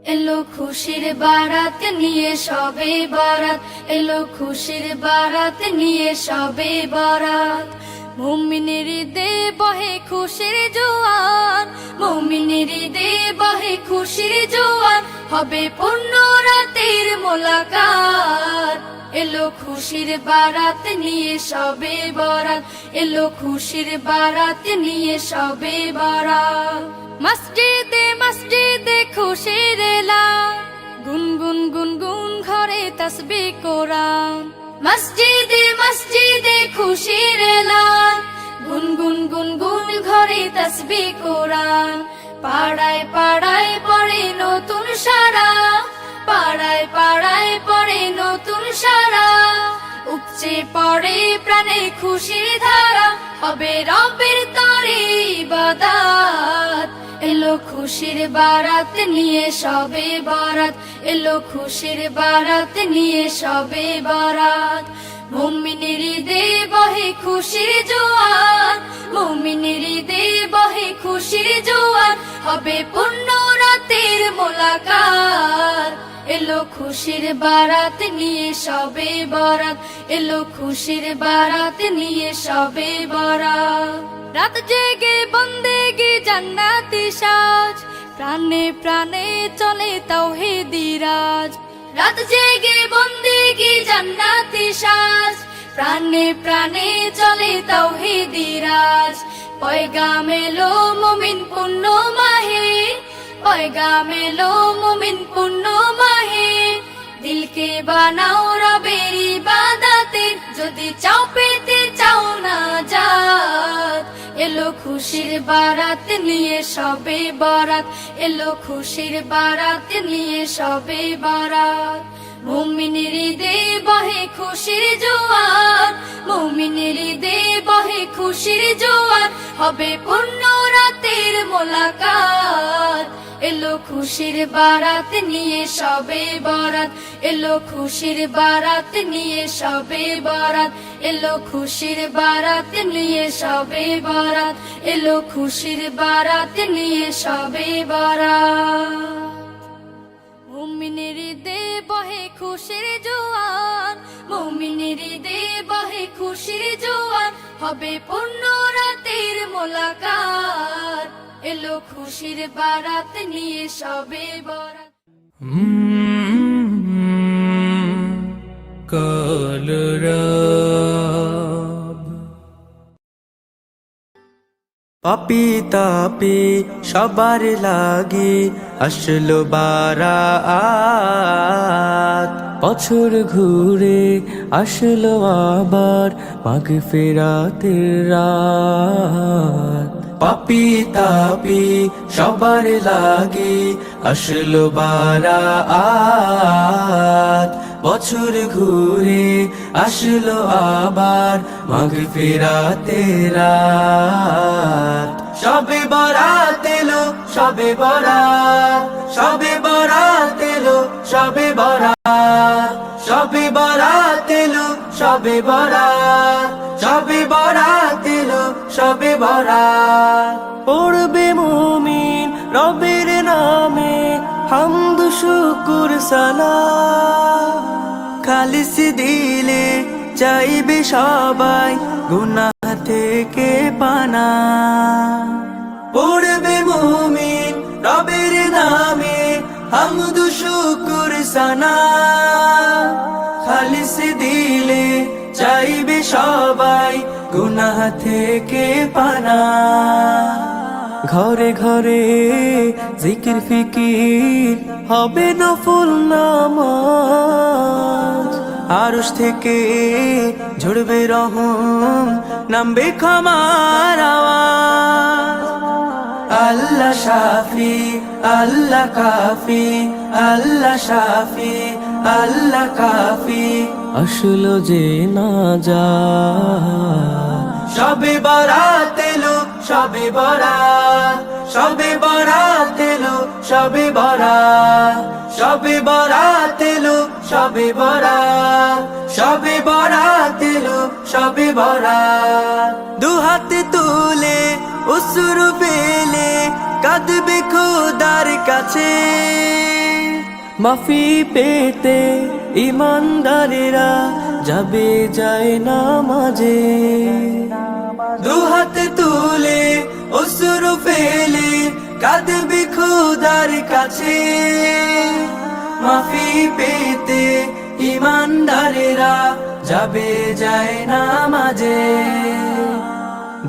এলো খুশির বারাত নিয়ে সবে বরাত, এলো খুশির বারাত নিয়ে সবে বরাত। মুমিনের হৃদে বহে খুশির জোয়ার, মুমিনের হৃদে বহে খুশির জোয়ার, হবে পূর্ণ রাতের মোলাকাত। এলো খুশির বারাত নিয়ে সবে বরাত, এলো খুশির বারাত নিয়ে সবে বরাত। মসজিদে মসজিদে খুশির এলান, গুনগুন গুনগুন ঘরে তাসবিহ কোরআন। মসজিদে মসজিদে খুশির এলান, গুনগুন গুনগুন ঘরে তাসবিহ কোরআন। পাড়ায় পাড়ায় পড়ে নতুন সারা, পাড়ায় পাড়ায় পড়ে নতুন সারা। উপচে পড়ে প্রাণে খুশির ধারা, হবে রবের তরে ইবাদত। এলো খুশির বারাত নিয়ে সবে বরাত, এলো খুশির বারাত নিয়ে সবে বরাত। মুমিনের হৃদে বহে খুশির জোয়ার, মুমিনের হৃদে বহে খুশির জোয়ার, হবে পূর্ণ রাতের মোলাকাত। এলো খুশির বারাত নিয়ে সবে বরাত, এলো খুশির বারাত নিয়ে সবে বরাত। রাত জেগে বন্দেগি জান্নাতি সাজ, প্রাণে প্রাণে চলে তাওহীদি রাজ। রাত জেগে বন্দেগি জান্নাতি সাজ, প্রাণে প্রাণে চলে তাওহীদি রাজ। পয়গাম এলো মুমিন পূর্ণ মাহে, পয়গাম এলো মুমিন পূর্ণ মাহে। দিলকে বানাও রবের ইবাদতে, যদি চাও পেতে চাও না জাত। এলো খুশির বারাত নিয়ে সবে বরাত, এলো খুশির বারাত নিয়ে সবে বরাত। মুমিনের হৃদে বহে খুশির জোয়ার, মুমিনের হৃদে বহে খুশির জোয়ার, হবে পূর্ণ রাতের মোলাকাত। এলো খুশির বারাত নিয়ে সবে বরাত, এলো খুশির বারাত নিয়ে সবে বরাত, এলো খুশির বারাত নিয়ে সবে বরাত, এলো খুশির বারাত নিয়ে সবে বরাত। মুমিনের হৃদে বহে খুশির জোয়ার, মুমিনের হৃদে বহে খুশির জোয়ার, হবে পূর্ণ রাতের মোলাকাত। এলো খুশির বারাত নিয়ে সবে বরাত। পাপি তাপি সবার লাগি আসলো বারাত। বছর ঘুরে আসলো আবার মাগফিরাতের রাত। পাপি তাপি সবার লাগি আসলো বারাত। বছর ঘুরে আসলো আবার মাগফিরাতের রাত। সবে বরাত এলো সবে বরাত, সবে বরাত এলো সবে বরাত, সবে বরাত এলো সবে বরাত, সবে বরাত এলো সবে বরাত। পড়বে মুমিন রবের নামে হামদ শুকুর সালাম। খালিস দিলে চাইবে সবাই গুনাহ থেকে পানা। পড়বে মুমিন রবের নামে হামদ শুকুর সানা। খালিস দিলে চাইবে সবাই গুনাহ থেকে পানা। ঘরে ঘরে জিকির ফিকির হবে নফল নামাজ। আরশ থেকে ঝরবে রহম নামবে ক্ষমার আওয়াজ। আল্লাহ শাফি আল্লাহ কাফি, আল্লাহ শাফি আল্লাহ কাফি, আসলো যে নাজাত। সবে বরাত এলো সবে বরাত, সবে বরাত এলো সবে বরাত, সবে বরাত এলো সবে বরাত, সবে বরাত এলো সবে বরাত। দুহাত তুলে অশ্রু ফেলে কাঁদবে খোদার কাছে। মাফি পেতে ইমানদারেরা যাবে যায় নামাজে, দুহাত তুলে অশ্রু ফেলে কাঁদবে খোদার কাছে। মাফি পেতে ইমানদারেরা যাবে যায় নামাজে,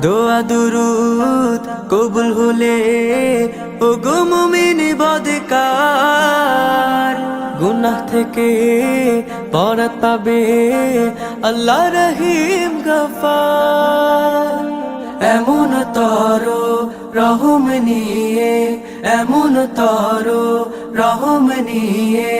দোয়া দুরুদ কবুল হলে ও গো মুমিন বদকার, গুনাহ থেকে পরাত পাবে আল্লাহ রহিম গফার। এমন তর রহম নিয়ে, এমন তর রহম নিয়ে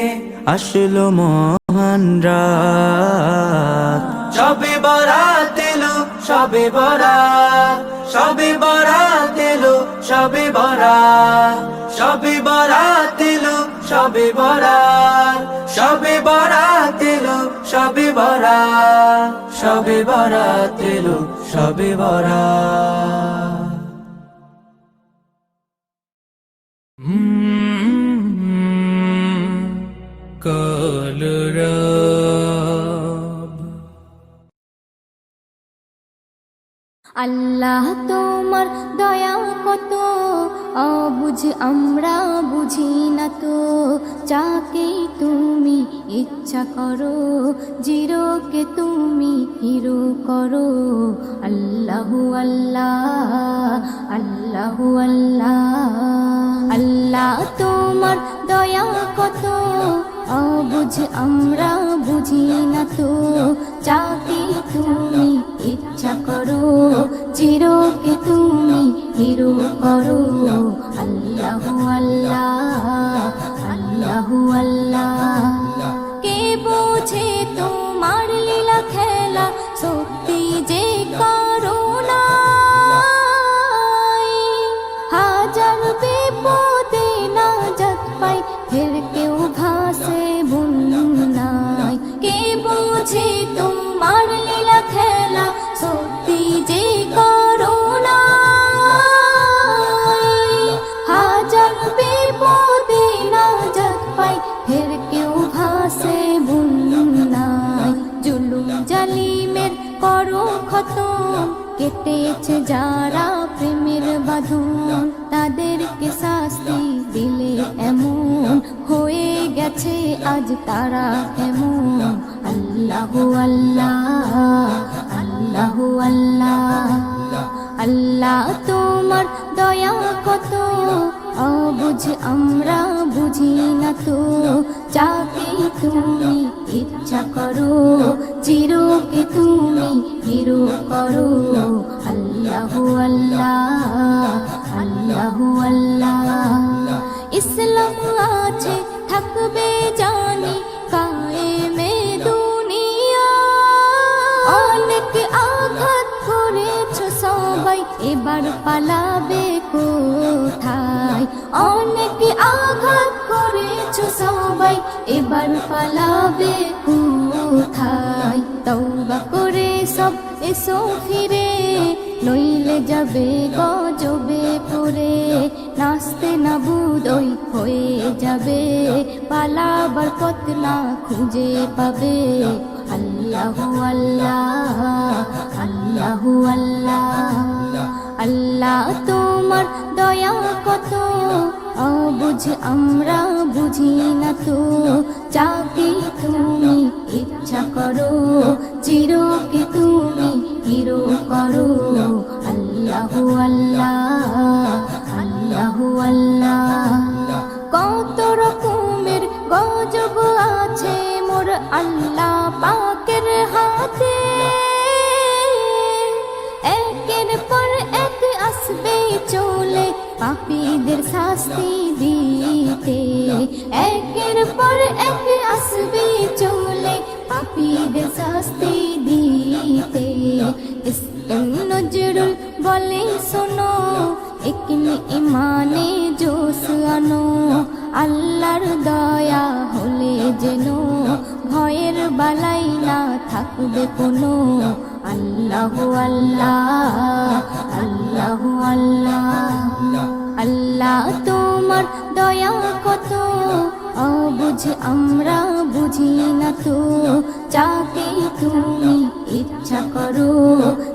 আসলো মহান রাত। সবে বরাত এলো, সবে বরাত, সবে বরাত এলো, সবে বরাত, সবে বরাত এলো, সবে বরাত, সবে বরাত এলো, সবে বরাত, সবে বরাত এলো, সবে বরাত। আল্লাহ তোমার দয়া কত অবুঝ আমরা বুঝি না তো, যাকে তুমি ইচ্ছা করো জিরোকে তুমি হিরো করো। আল্লাহু আল্লাহ, আল্লাহু আল্লাহ। আল্লাহ তোমার দয়া কত অবুঝ আমরা বুঝি না তো, যাকে তুমি ইচ্ছা করো চিরকে তুমি হিরো করো। আল্লাহু আল্লাহ, আল্লাহু আল্লাহ। কে বোঝে তোমার লীলা খেলা, সত্যি যে করুণা, হাজার বিপদে নাজাত পাই ফের কেউ ভাসে বন্যায়। কে বোঝে তোমার লীলা খেলা, সত্যি যে করুণা, হাজার বিপদে নাজাত পাই ফের কেউ ভাসে বন্যায়। জুলুম জালিমের করো খতম, কেটেছে যারা প্রেমের বাঁধন, তাদেরকে শাস্তি দিলে এমন হয়ে গেছে আজ তারা কেমন। আল্লাহু আল্লাহ, আল্লাহু আল্লাহ। আল্লাহ তোমার দয়া কত অবুঝ আমরা বুঝি না তো, যাকে তুমি ইচ্ছা করো চিরকে তুমি হিরো করো। আল্লাহু আল্লাহ, আল্লাহু আল্লাহ। ইসলাম আছে থাকবে জানি কায়েমে দুনিয়া, অনেক আঘাত করেছো সবাই এবার পালাবে কোথায়। অনেক আঘাত করেছো সবাই এবার পালাবে কোথায়। তওবা করে সব এসো ফিরে, নইলে যাবে গজবে পড়ে। নাচতে না বুদই হয়ে যাবে, পালাবার পথ না খুঁজে পাবে। আল্লাহু আল্লাহ, আল্লাহু আল্লাহ। আল্লাহ তোমার দয়া কত অবুঝ আমরা বুঝি না তো, যাকে তুমি ইচ্ছা করো চিরকে তুমি হিরো করো। আল্লাহু আল্লাহ, আল্লাহু আল্লাহ। কত রকমের গজব আছে মোর আল্লাহ পাকের হাতে, একের পর এক আসবে চলে পাপীদের শাস্তি দিতে। একের পর এক আসবে চলে পাপীদের শাস্তি দিতে। নজরুল বলে শোনো, একনি ইমানে জোশ আনো। আল্লাহর দয়া হলে যেন ভয়ের বালাই না থাকবে কোনো। আল্লাহু আল্লাহ, আল্লাহু আল্লাহ। আল্লাহ তোমার দয়া কত অবুঝ বোঝ আমরা বুঝি না তো, যাকে তুমি ইচ্ছা করো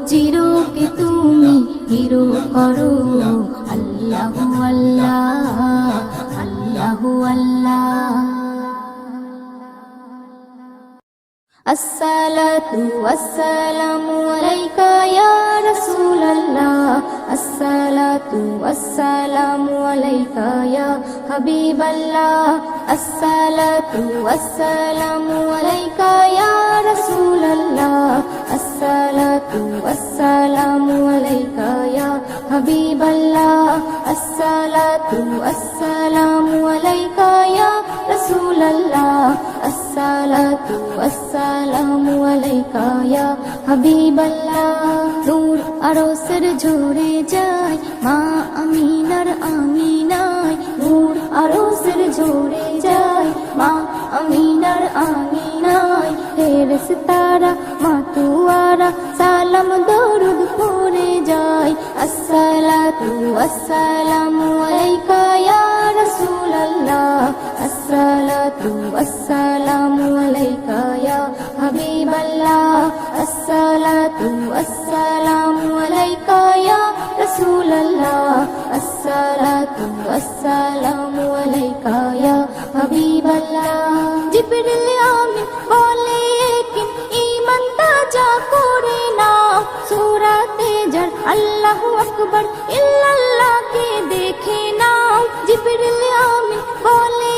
চিরকে তুমি হিরো করো। আল্লাহু আল্লাহ, আল্লাহু আল্লাহ। আসসালাতু ওয়াসসালামু আলাইকা ইয়া রাসূলাল্লাহ, আসসালাতু ওয়াসসালামু আলাইকা ইয়া হাবিবাল্লাহ, আসসালাতু ওয়াসসালামু আলাইকা ইয়া রাসূলাল্লাহ, আসসালাতু ওয়াসসালামু আলাইকা ইয়া হাবিবাল্লাহ, আসসালাতু ওয়াসসালামু আলাইকা ইয়া রাসূলাল্লাহ, আসসালাতু ওয়াসসালামু আলাইকা ইয়া হাবিবাল্লাহ। নূর আরশের ঝরে যায় মা আমিনার আমিনায়, নূর আরশের ঝরে যায় মা আমিনার আমিনায়। ফেরেশতারা মাতুয়ারা সালাম দরুদ পড়ে যায়। আসসালাতু ওয়াসসালামু আলাইকা ইয়া রাসূলাল্লাহ, আসসালাতু ওয়াসসালামু আলাইকা ইয়া হাবিবাল্লাহ, আসসালাতু ওয়াসসালামু আলাইকা ইয়া রাসূলাল্লাহ, আসসালাতু ওয়াসসালামু আলাইকা ইয়া হাবিবাল্লাহ। জিবরিল আমিন বলে কি ঈমান তাজা করে নাও, সূরাতে যার আল্লাহু আকবার ইল্লাল্লাহকে দেখে নাও। জিবরিল আমিন বলে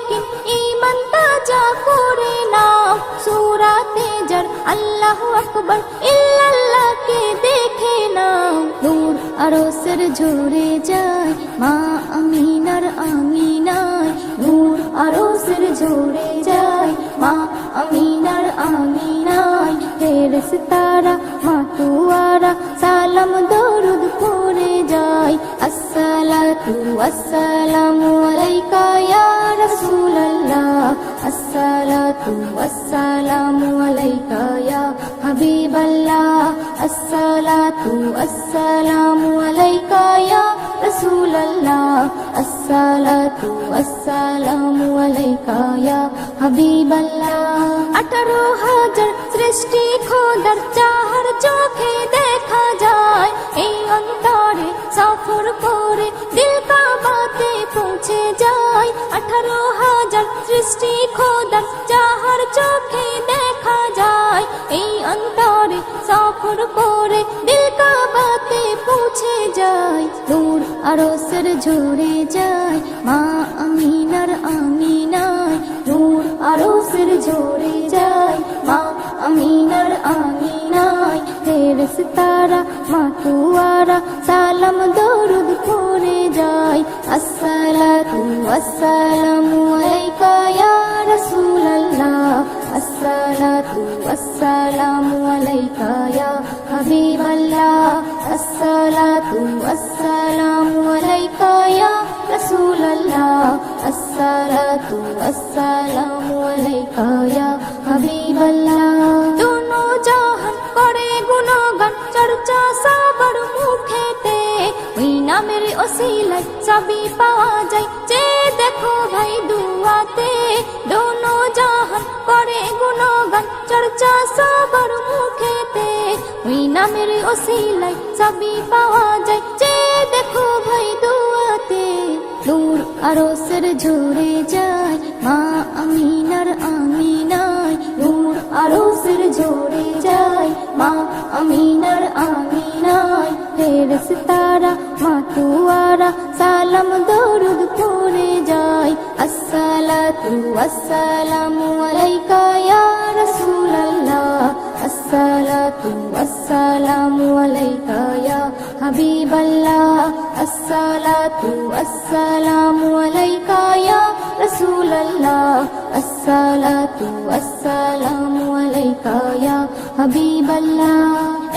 কি ঈমান তাজা করে নাও, সূরাতে যার আল্লাহু আকবার ইল্লাল্লাহকে দেখে নাও। নূর আরশের ঝরে যায় মা আমিনার আমিনায়, নূর আরশের ঝরে যায় মা আমিনার আমিনায়। ফেরেশতারা মাতুয়ারা সালাম দরুদ পড়ে যায়। আসসালাতু ওয়াসসালামু আলাইকা ইয়া রাসূলাল্লাহ, আসসালাতু ওয়াসসালামু আলাইকা ইয়া হাবিবাল্লাহ, আসসালাতু ওয়াসসালামু আলাইকা ইয়া রাসূলাল্লাহ, আসসালাতু ওয়াসসালামু আলাইকা ইয়া হাবিবাল্লাহ। 18,000 সৃষ্টি খোদার চাহার চোখে দেখা যায়, এই অন্তরে সফর করে দিল কাবাতে পৌঁছে যায়। 18,000 সৃষ্টি খোদার চাহার চোখে দেখা যায়, এই অন্তরে সফর করে দিল কাবাতে পৌঁছে যায়। নূর আরশের ঝরে যায় মা আমিনার আমিনায়, নূর আরশের ঝরে যায় মা আমিনার আমিনায়। ফেরেশতারা মাতুয়ারা সালাম দরুদ পড়ে যায়। আসসালাতু ওয়াসসালামু আলাইকা ইয়া রাসূলাল্লাহ, আসসালাতু ওয়াসসালামু আলাইকা ইয়া হাবিবাল্লাহ, আসসালাতু ওয়াসসালামু আলাইকা ইয়া রাসূলাল্লাহ, আসসালাতু ওয়াসসালামু আলাইকা ইয়া হাবিবাল্লাহ। দোনো জাহান করে গুণগান চর্চা সবার মুখেতে, ওই নামের ওসিলায় সবই পাওয়া যায় যে দেখো ভাই দুয়াতে। দোনো জাহান করে গুণগান চর্চা সবার মুখেতে, ওই নামের ওসিলায় সবই পাওয়া যায় যে দেখো ভাই দুয়াতে। নূর আরশের ঝরে যায় মা আমিনার আমিনায়, নূর আরশের ঝরে যায় মা আমিনার আমিনায়। ফেরেশতারা মাতুয়ারা সালাম দরুদ পড়ে যায়। আসসালাতু ওয়াসসালামু আলাইকা ইয়া রাসূলাল্লাহ, আসসালাতু ওয়াসসালামু আলাইকা ইয়া হাবিবাল্লাহ, আসসালাতু ওয়াসসালামু আলাইকা ইয়া রাসূলাল্লাহ, আসসালাতু ওয়াসসালামু আলাইকা ইয়া হাবিবাল্লাহ।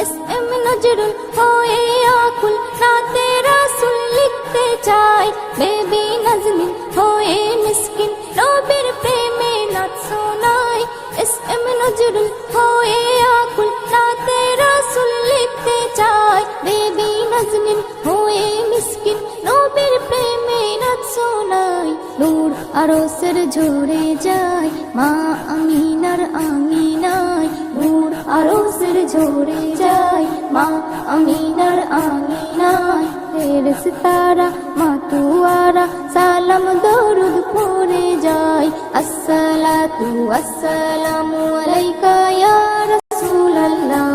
এসএম নজরুল হয়ে আকুল নাতে রাসূল লিখতে চাই, বেবি নাজনীন হয়ে মিসকিন নবীর প্রেমে নাচ শোনাই। এসএম নজরুল হয়ে আকুল নাতে রাসূল লিখতে চাই, বেবি নাজনীন হয়ে মিসকিন নবীর প্রেমে নাচ শোনাই। নূর আরশের ঝরে যায় মা আমিনার আঙিনায় নূর আরশের ঝরে যায় মা আমিনার আঙিনায় ফেরেশতারা মাতুয়ারা সালাম দরুদ পড়ে যায় আসসালাতু আসসালামু আলাইকা ইয়া রাসূলুল্লাহ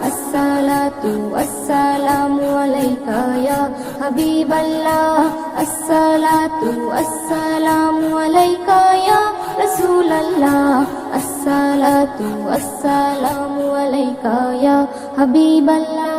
আসসালাতু আসসালামু আলাইকা ইয়া হাবিবাল্লাহ আসসালাতু আসসালামু আলাইকা ইয়া রাসূলুল্লাহ আসসালাতু আসসালামু আলাইকা ইয়া হাবিবাল্লাহ।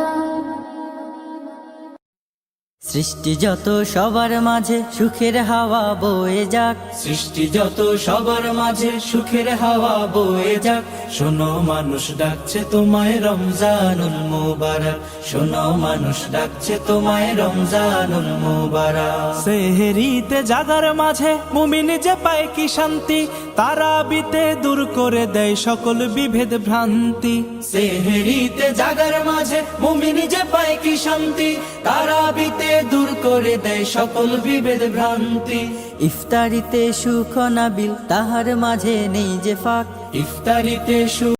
সৃষ্টি যত সবার মাঝে সুখের হাওয়া বয়ে যাক, সৃষ্টি যত সবার মাঝে সুখের হাওয়া বয়ে যাক। শোনো মানুষ ডাকছে তোমায় রমজানুল মুবারক, শোনো মানুষ ডাকছে তোমায় রমজানুল মুবারক। সেহরিতে জাগার মাঝে মুমিন যে পায় কি শান্তি, তারাবিতে দূর করে দেয় সকল বিভেদ ভ্রান্তি। সেহরিতে জাগার মাঝে মুমিন যে পায় কি শান্তি, তারাবিতে দূর করে দেয় সকল বিভেদ ভ্রান্তি। ইফতারিতে সুখ নাবিল তাহার মাঝে নেই যে ফাঁক, ইফতারিতে সুখ